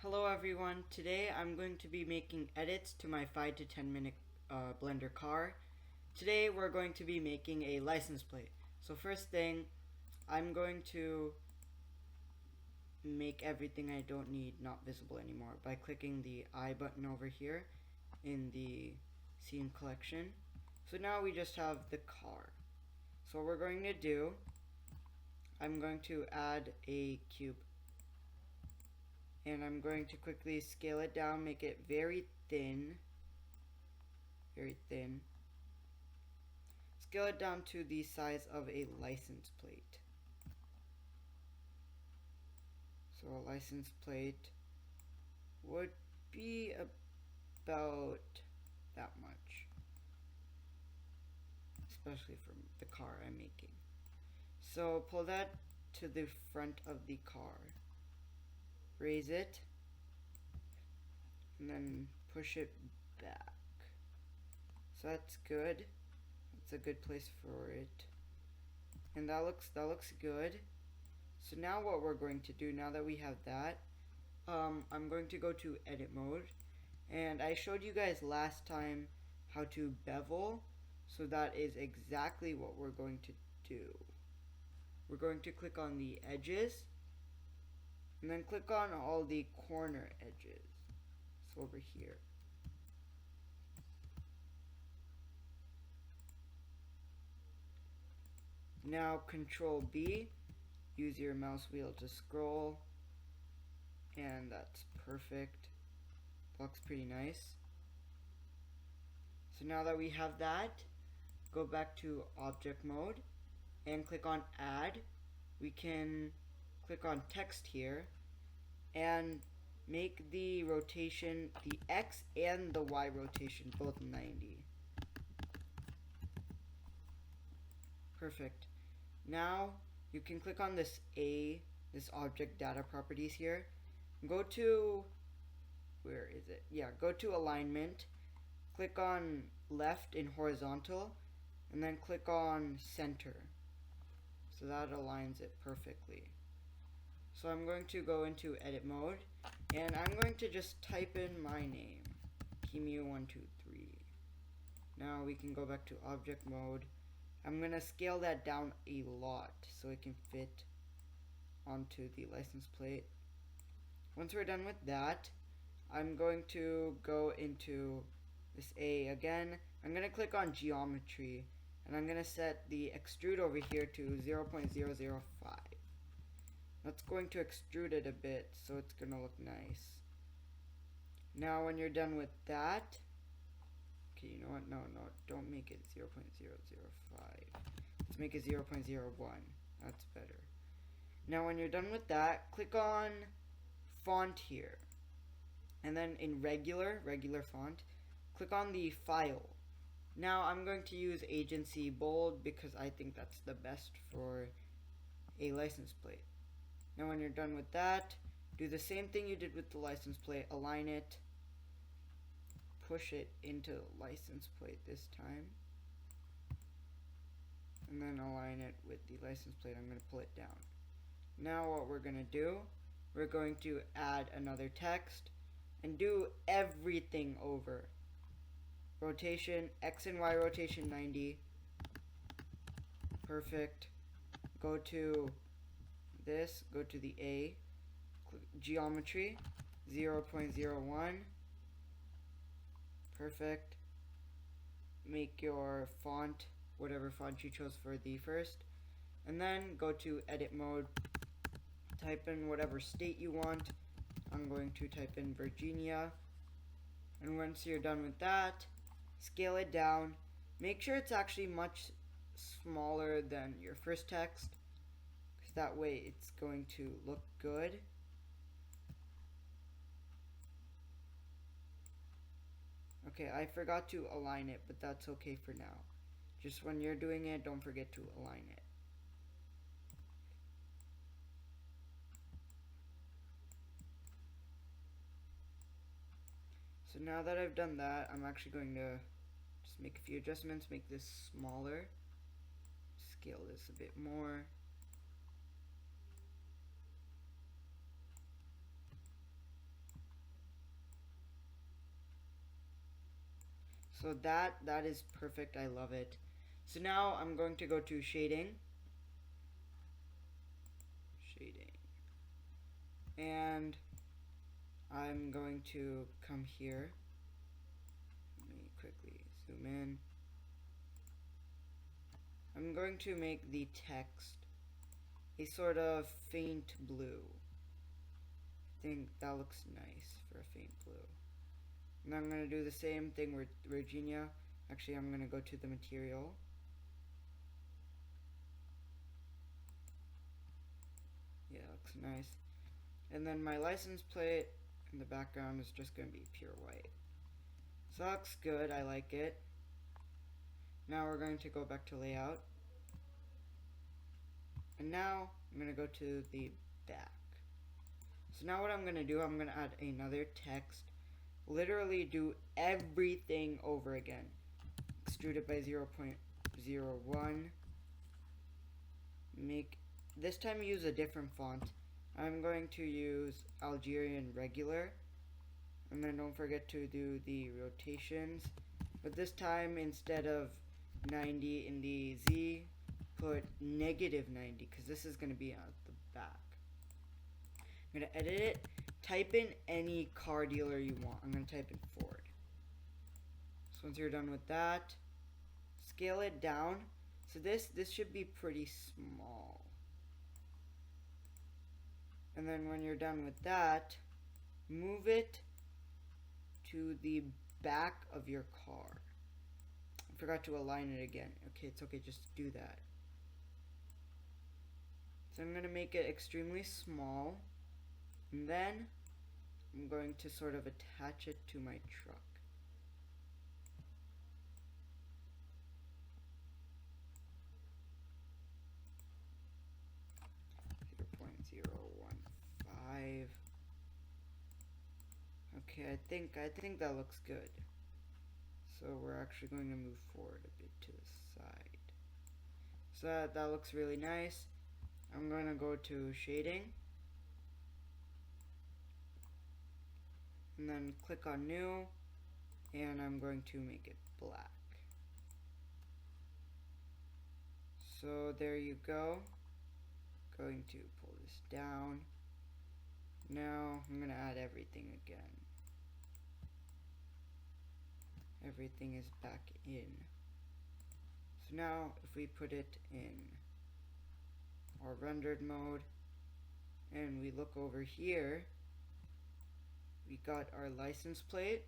Hello everyone, today I'm going to be making edits to my 5 to 10 minute Blender car. Today we're going to be making a license plate. So first thing, I'm going to make everything I don't need not visible anymore by clicking the I button over here in the scene collection. So now we just have the car. So what we're going to do, I'm going to add a cube. And I'm going to quickly scale it down, make it very thin. Scale it down to the size of a license plate. So a license plate would be about that much, especially for the car I'm making. So pull that to the front of the car, raise it, and then push it back. So that's good. That's a good place for it. And that looks good. So now what we're going to do, now that we have that, I'm going to go to edit mode. And I showed you guys last time how to bevel. So that is exactly what we're going to do. We're going to click on the edges. And then click on all the corner edges. So over here. Now Control B, use your mouse wheel to scroll, and that's perfect. Looks pretty nice. So now that we have that, go back to object mode and click on add. We can click on text here and make the rotation, the X and the Y rotation, both 90. Perfect. Now you can click on this this object data properties here. Go to, where is it? Yeah, go to alignment. Click on left in horizontal, and then click on center. So that aligns it perfectly. So I'm going to go into edit mode, and I'm going to just type in my name, Kimu123. Now we can go back to object mode. I'm going to scale that down a lot so it can fit onto the license plate. Once we're done with that, I'm going to go into this A again. I'm going to click on geometry, and I'm going to set the extrude over here to 0.005. That's going to extrude it a bit so it's going to look nice. Now when you're done with that, okay, you know what? No, don't make it 0.005. Let's make it 0.01. That's better. Now when you're done with that, click on font here. And then in regular font, click on the file. Now I'm going to use agency bold because I think that's the best for a license plate. Now when you're done with that, do the same thing you did with the license plate, align it, push it into license plate this time, and then align it with the license plate. I'm going to pull it down. Now what we're going to do, we're going to add another text and do everything over. Rotation, X and Y rotation 90. Perfect. Go to this, go to the A, geometry, 0.01. Perfect. Make your font whatever font you chose for the first, and then go to edit mode, type in whatever state you want. I'm going to type in Virginia, and once you're done with that, scale it down. Make sure it's actually much smaller than your first text, because that way it's going to look good. Okay, I forgot to align it, but that's okay for now. Just when you're doing it, don't forget to align it. So now that I've done that, I'm actually going to just make a few adjustments, make this smaller, scale this a bit more. So that is perfect. I love it. So now I'm going to go to shading. And I'm going to come here. Let me quickly zoom in. I'm going to make the text a sort of faint blue. I think that looks nice for a faint blue. And I'm going to do the same thing with Virginia. Actually, I'm going to go to the material. Yeah, looks nice. And then my license plate in the background is just going to be pure white. So that looks good. I like it. Now we're going to go back to layout. And now I'm going to go to the back. So now what I'm going to do, I'm going to add another text. Literally do everything over again. Extrude it by 0.01. Make this time use a different font. I'm going to use Algerian regular. And then don't forget to do the rotations. But this time, instead of 90 in the Z, put -90, because this is going to be at the back. I'm going to edit it. Type in any car dealer you want. I'm going to type in Ford. So once you're done with that, scale it down. So this should be pretty small. And then when you're done with that, move it to the back of your car. I forgot to align it again. Okay, it's okay, just do that. So I'm going to make it extremely small. And then I'm going to sort of attach it to my truck. Okay, I think that looks good. So we're actually going to move forward a bit to the side. So that looks really nice. I'm going to go to shading. And then click on new. And I'm going to make it black. So there you go. Going to pull this down. Now I'm going to add everything again. Everything is back in. So now if we put it in our rendered mode and we look over here, we got our license plate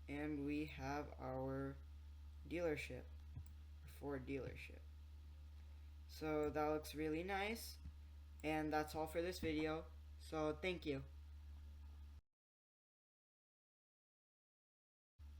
and we have our dealership, Ford dealership. So that looks really nice, and that's all for this video. So thank you.